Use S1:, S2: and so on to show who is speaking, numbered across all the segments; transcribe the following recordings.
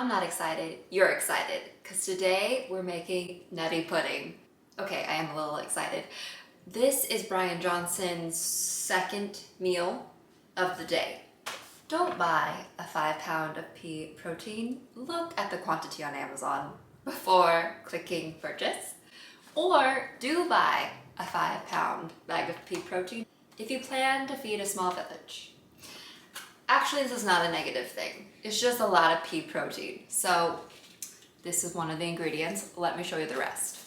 S1: I'm not excited, you're excited, because today we're making nutty pudding. Okay, I am a little excited. This is Bryan Johnson's second meal of the day. Don't buy a 5-pound of pea protein. Look at the quantity on Amazon before clicking purchase. Or do buy a 5-pound bag of pea protein if you plan to feed a small village. Actually, this is not a negative thing. It's just a lot of pea protein. So this is one of the ingredients. Let me show you the rest.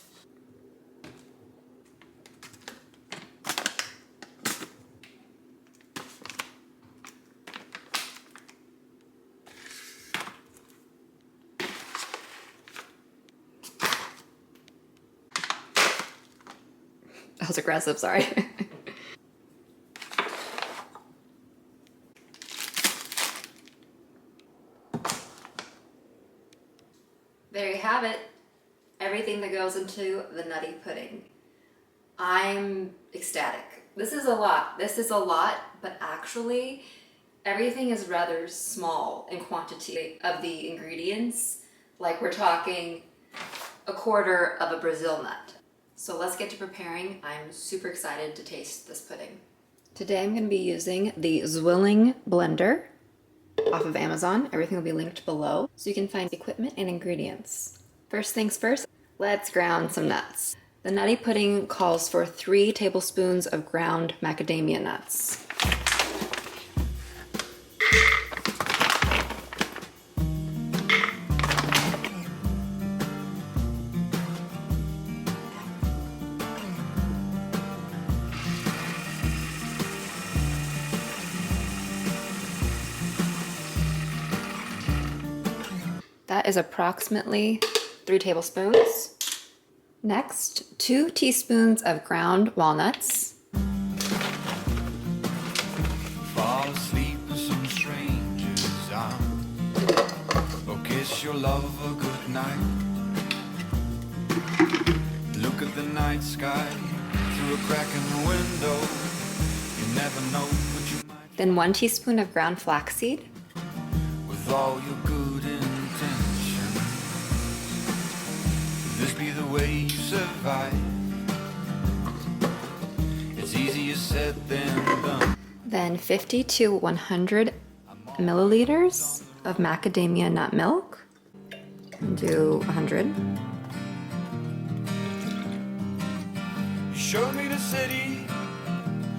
S1: That was aggressive, sorry. There you have it. Everything that goes into the nutty pudding. I'm ecstatic. This is a lot. This is a lot, but actually everything is rather small in quantity of the ingredients. Like we're talking a quarter of a Brazil nut. So let's get to preparing. I'm super excited to taste this pudding. Today I'm going to be using the Zwilling blender off of Amazon. Everything will be linked below so you can find equipment and ingredients. First things first, let's ground some nuts. The nutty pudding calls for 3 tablespoons of ground macadamia nuts. That is approximately 3 tablespoons. Next, 2 teaspoons of ground walnuts.
S2: Fall asleep with some stranger's arms, or kiss your lover good night. Look at the night sky through a crack in the window. You never know what you might.
S1: Then 1 teaspoon of ground flaxseed.
S2: With all your good intentions, this be the way you survive. It's easier said than done.
S1: Then 50 to 100 milliliters of macadamia nut milk. And do 100.
S2: You showed me the city,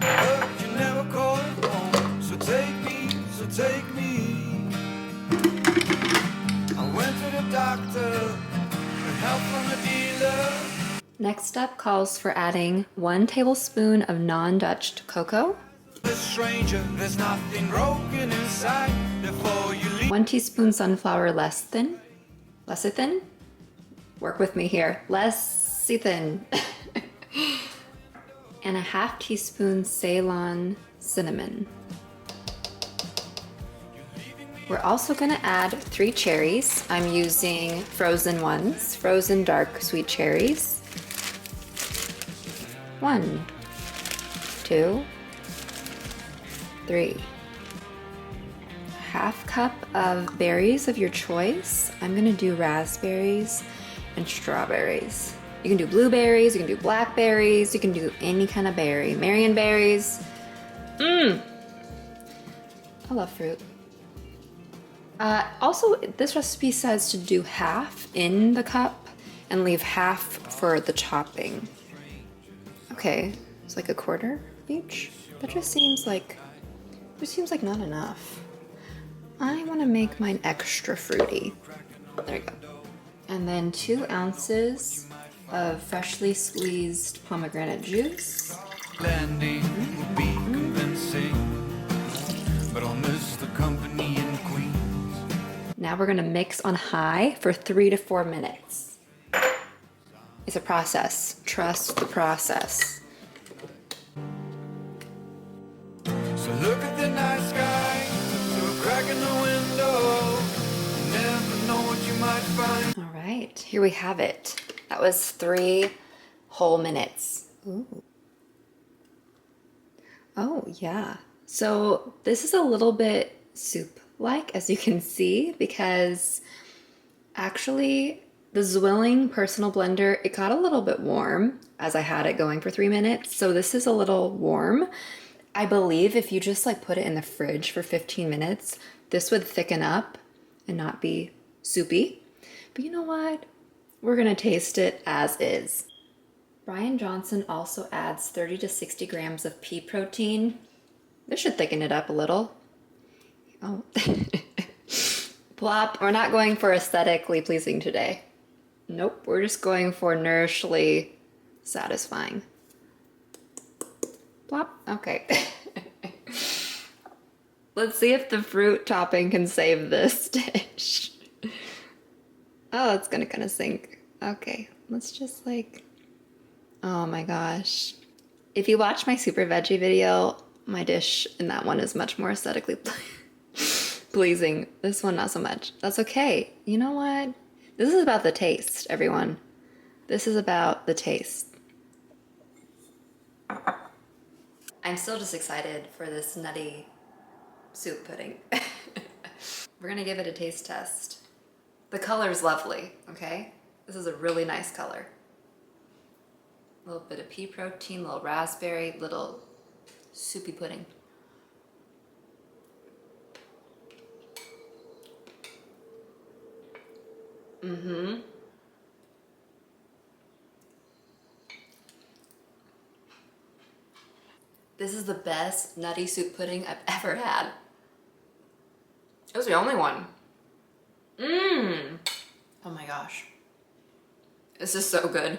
S2: but you never called it home. So take me, so take me. I went to the doctor with help from a dealer.
S1: Next step calls for adding 1 tablespoon of non-Dutched cocoa,
S2: The stranger, there's nothing broken inside. Before you leave,
S1: 1 teaspoon sunflower lecithin, work with me here, lecithin, and a 1/2 teaspoon Ceylon cinnamon. We're also gonna add 3 cherries. I'm using frozen ones, frozen dark sweet cherries. 1, 2, 3. 1/2 cup of berries of your choice. I'm gonna do raspberries and strawberries. You can do blueberries, you can do blackberries, you can do any kind of berry. Marion berries. I love fruit. Also, this recipe says to do 1/2 in the cup and leave 1/2 for the chopping. Okay, it's like a quarter of each. That just seems like not enough. I want to make mine extra fruity. There you go. And then 2 ounces of freshly squeezed pomegranate juice.
S2: landing will be convincing, but I'll miss the company in Queens.
S1: Now we're gonna mix on high for 3 to 4 minutes. It's a process. Trust the process.
S2: So look at the night sky through a crack in the window. You never know what you might find.
S1: All right, here we have it. That was 3 whole minutes. Ooh. Oh, yeah. So this is a little bit soup-like, as you can see, because Actually, the Zwilling personal blender, it got a little bit warm as I had it going for 3 minutes. So this is a little warm. I believe if you just like put it in the fridge for 15 minutes, this would thicken up and not be soupy. But you know what? We're gonna taste it as is. Bryan Johnson also adds 30 to 60 grams of pea protein. This should thicken it up a little. Oh. Plop. We're not going for aesthetically pleasing today. Nope, we're just going for nourishingly satisfying. Plop. Okay. Let's see if the fruit topping can save this dish. Oh, it's gonna kind of sink. Okay, let's just like... Oh my gosh. If you watch my super veggie video, my dish in that one is much more aesthetically pleasing. This one, not so much. That's okay. You know what? This is about the taste, everyone. This is about the taste. I'm still just excited for this nutty soup pudding. We're gonna give it a taste test. The color's lovely, okay? This is a really nice color. A little bit of pea protein, a little raspberry, little soupy pudding. Mm-hmm. This is the best nutty soup pudding I've ever had. It was the only one. Mmm. Oh my gosh. This is so good.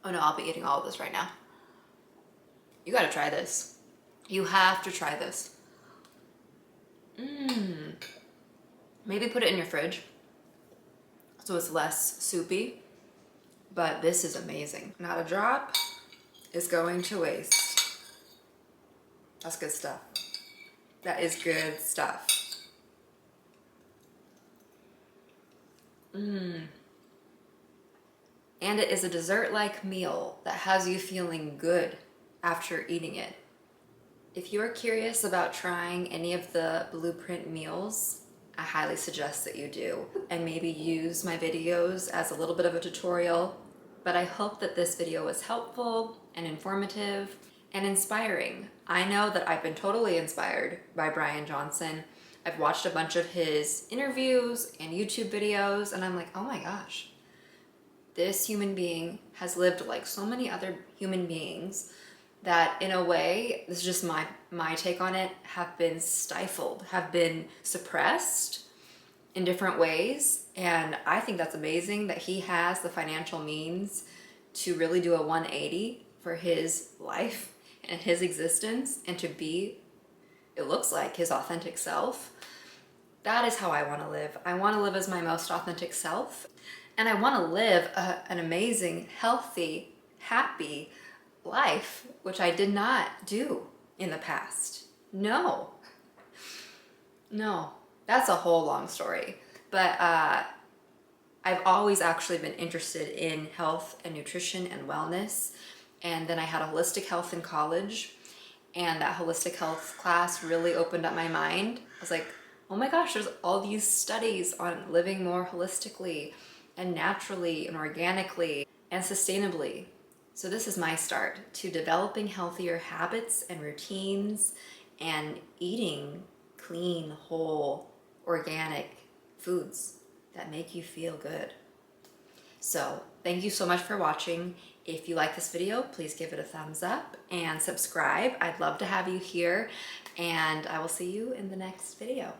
S1: Oh no, I'll be eating all of this right now. You gotta try this. You have to try this. Mmm. Maybe put it in your fridge so it's less soupy, but this is amazing. Not a drop is going to waste. That's good stuff. That is good stuff. Mmm. And it is a dessert-like meal that has you feeling good after eating it. If you're curious about trying any of the Blueprint meals, I highly suggest that you do, and maybe use my videos as a little bit of a tutorial. But I hope that this video was helpful and informative and inspiring. I know that I've been totally inspired by Bryan Johnson. I've watched a bunch of his interviews and YouTube videos, and I'm like, oh my gosh, this human being has lived like so many other human beings that in a way, this is just my take on it, have been stifled, have been suppressed in different ways. And I think that's amazing that he has the financial means to really do a 180 for his life and his existence and to be, it looks like, his authentic self. That is how I want to live. I want to live as my most authentic self. And I want to live an amazing, healthy, happy life, which I did not do in the past. No, that's a whole long story. But I've always actually been interested in health and nutrition and wellness. And then I had a holistic health in college, and that holistic health class really opened up my mind. I was like, oh my gosh, there's all these studies on living more holistically and naturally and organically and sustainably. So this is my start to developing healthier habits and routines and eating clean, whole, organic foods that make you feel good. So thank you so much for watching. If you like this video, please give it a thumbs up and subscribe. I'd love to have you here, and I will see you in the next video.